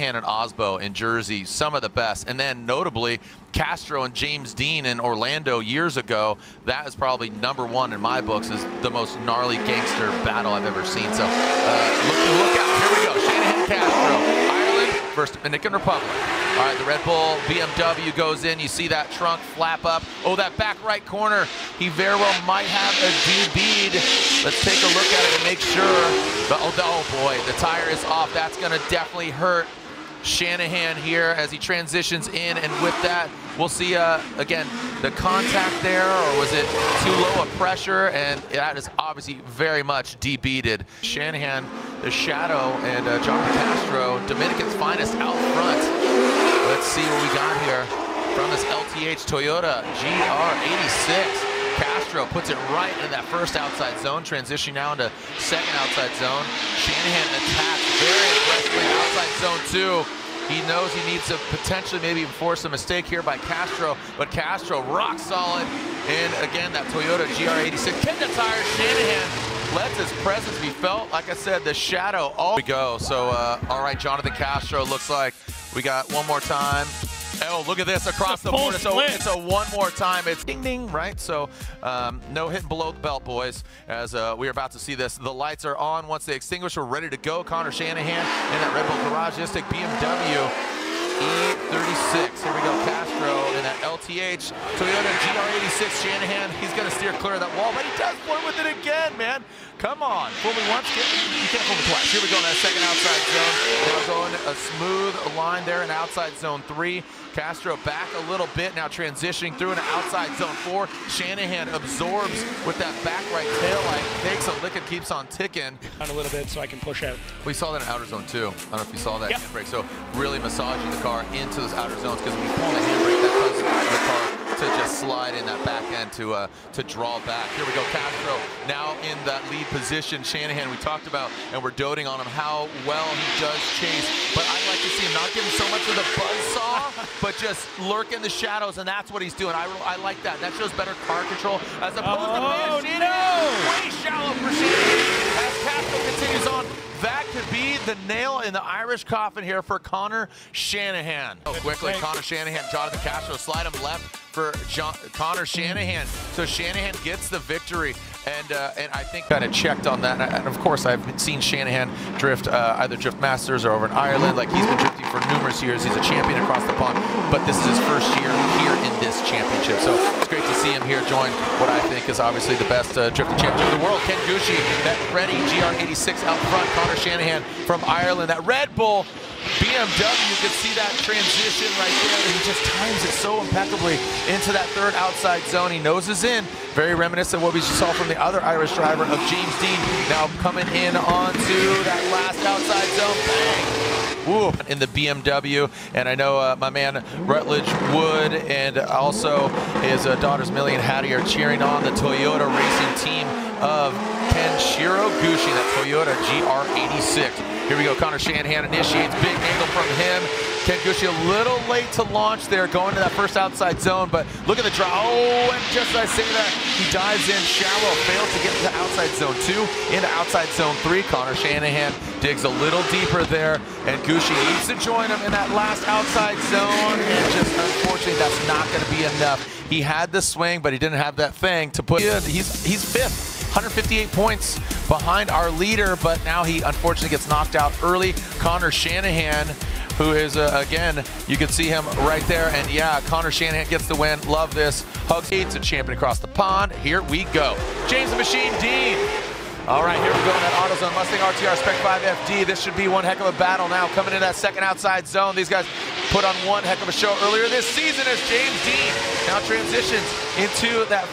Shanahan and Osbo in Jersey, some of the best. And then notably, Castro and James Dean in Orlando years ago. That is probably #1 in my books, is the most gnarly gangster battle I've ever seen. So look out. Here we go. Shanahan, Castro. Ireland versus Dominican Republic. All right, the Red Bull BMW goes in. You see that trunk flap up. Oh, that back right corner. He very well might have a DB'd. Let's take a look at it and make sure. Oh boy, the tire is off. That's going to definitely hurt Shanahan here as he transitions in, and with that, we'll see again the contact there, or was it too low a pressure? And that is obviously very much DB'd. Shanahan, the Shadow, and Jonathan Castro, Dominican's finest out front. Let's see what we got here from this LTH Toyota GR86. Castro puts it right in that first outside zone, transitioning now into second outside zone. Shanahan attacks very aggressively outside zone 2. He knows he needs to potentially maybe force a mistake here by Castro, but Castro rock solid. And again, that Toyota GR86 kicked the tire. Shanahan lets his presence be felt. Like I said, the Shadow. All we go. So, all right, Jonathan Castro, looks like we got one more time. Oh, look at this across the board. So it's a one more time. It's ding ding, right? So no hitting below the belt, boys, as we're about to see this. The lights are on. Once they extinguish, we're ready to go. Conor Shanahan in that Red Bull Garagistic BMW E36. Here we go, Castro in that LTH Toyota GR86. Shanahan, he's going to steer clear of that wall, but he does one with it again, man. Come on, fool me once, you can't fool me twice. Here we go in that second outside zone. Now going a smooth line there in outside zone 3. Castro back a little bit, now transitioning through into outside zone 4. Shanahan absorbs with that back right tail light, takes a lick and keeps on ticking. On a little bit so I can push out. We saw that in outer zone 2. I don't know if you saw that handbrake. So really massaging the car into those outer zones, because when you pull the handbrake, that causes the car to just slide in that back end to draw back. Here we go, Castro now in that lead position. Shanahan, we talked about, and we're doting on him, how well he does chase, but I like to see him not giving so much of the buzzsaw, but just lurk in the shadows, and that's what he's doing. I like that. That shows better car control as opposed to way shallow for Shanahan as Castro continues on. That could be the nail in the Irish coffin here for Conor Shanahan. Oh, quickly, Conor Shanahan, Jonathan Castro, slide him left for Conor Shanahan. So Shanahan gets the victory, and I think kind of checked on that. And of course, I've seen Shanahan drift either Drift Masters or over in Ireland. Like, he's been drifting for numerous years. He's a champion across the pond, but this is his first year here in this championship. So it's great to see him here join what I think is obviously the best drifting championship in the world. Ken Gucci, that ready GR86 out front. Conor Shanahan from Ireland, that Red Bull BMW, you can see that transition right there. He just times it so impeccably into that third outside zone. He noses in, very reminiscent of what we saw from the other Irish driver of James Dean. Now coming in onto that last outside zone, bang! Ooh, in the BMW, and I know my man Rutledge Wood and also his daughters Millie and Hattie are cheering on the Toyota racing team of Kenshiro Gucci, that Toyota GR86. Here we go, Conor Shanahan initiates, big angle from him. Ken Gucci a little late to launch there, going to that first outside zone, but look at the drop. Oh, and just as I say that, he dives in shallow, fails to get into outside zone 2, into outside zone 3. Conor Shanahan digs a little deeper there, and Gucci needs to join him in that last outside zone, and just unfortunately, that's not going to be enough. He had the swing, but he didn't have that thing to put in. He's fifth. 158 points behind our leader, but now he unfortunately gets knocked out early. Conor Shanahan, who is, again, you can see him right there, and yeah, Conor Shanahan gets the win. Love this. Hugs, it's a champion across the pond. Here we go. James the Machine Dean. All right, here we go in that AutoZone Mustang RTR Spec 5 FD. This should be one heck of a battle now. Coming in that second outside zone. These guys put on one heck of a show earlier this season as James Dean now transitions into that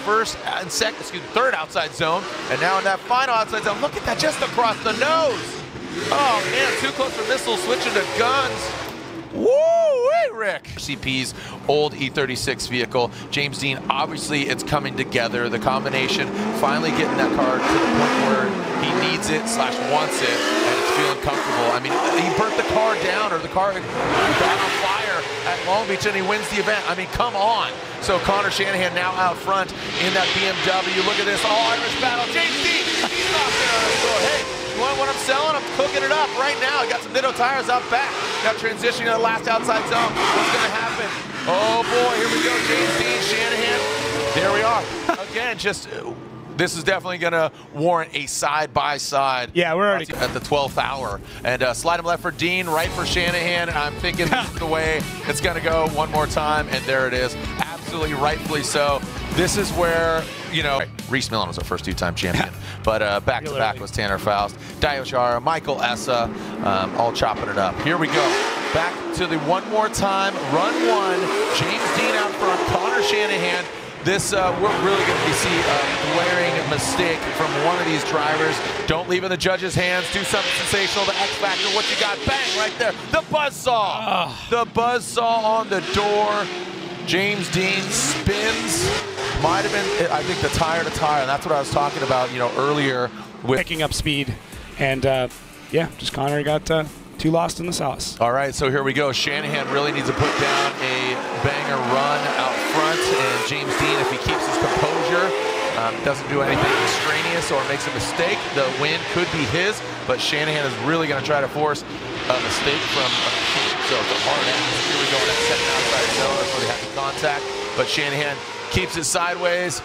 third outside zone. And now in that final outside zone, look at that, just across the nose. Oh man, too close for missiles, switching to guns. Woo-wee, Rick. CP's old E36 vehicle. James Dean, obviously it's coming together. The combination, finally getting that car to the point where he needs it / wants it, and it's feeling comfortable. I mean, he burnt the car down, or the car got on fire at Long Beach, and he wins the event. I mean, come on. So Conor Shanahan now out front in that BMW. Look at this all-Irish battle. James Dean, he's not there. Hey, you want what I'm selling? I'm cooking it up right now. I got some Ditto tires out back. Now transitioning to the last outside zone. What's going to happen? Oh boy, here we go. James Dean, Shanahan. There we are. Again, just this is definitely going to warrant a side-by-side. Yeah, we're already at the 12th hour. And slide him left for Dean, right for Shanahan. I'm thinking this is the way it's going to go one more time, and there it is. Absolutely rightfully so. This is where, you know, Reese Millen was our first two-time champion, but back-to-back was Tanner Faust, Dio Jara, Michael Essa, all chopping it up. Here we go. Back to the one more time, run one. James Dean out front, Conor Shanahan. This, we're really going to see a glaring mistake from one of these drivers. Don't leave in the judge's hands. Do something sensational. The X Factor, what you got? Bang, right there. The buzzsaw. The buzzsaw on the door. James Dean spins. Might have been, I think, the tire to tire. And that's what I was talking about, you know, earlier with picking up speed. And, yeah, just Conor got too lost in the sauce. All right, so here we go. Shanahan really needs to put down a banger run out front, and James Dean, if he keeps his composure, doesn't do anything extraneous or makes a mistake, the win could be his, but Shanahan is really going to try to force a mistake from a machine. So it's a hard end. Here we go in that second outside zone. That's where they have the contact, but Shanahan keeps it sideways,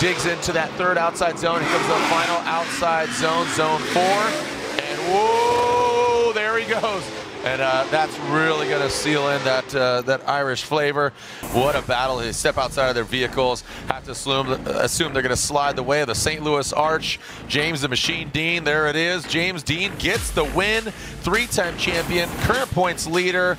digs into that third outside zone. Here comes the final outside zone, zone 4, and whoa, there he goes. And that's really going to seal in that Irish flavor. What a battle. They step outside of their vehicles, have to assume they're going to slide the way of the St. Louis Arch. James the Machine Dean, there it is. James Dean gets the win, 3-time champion, current points leader.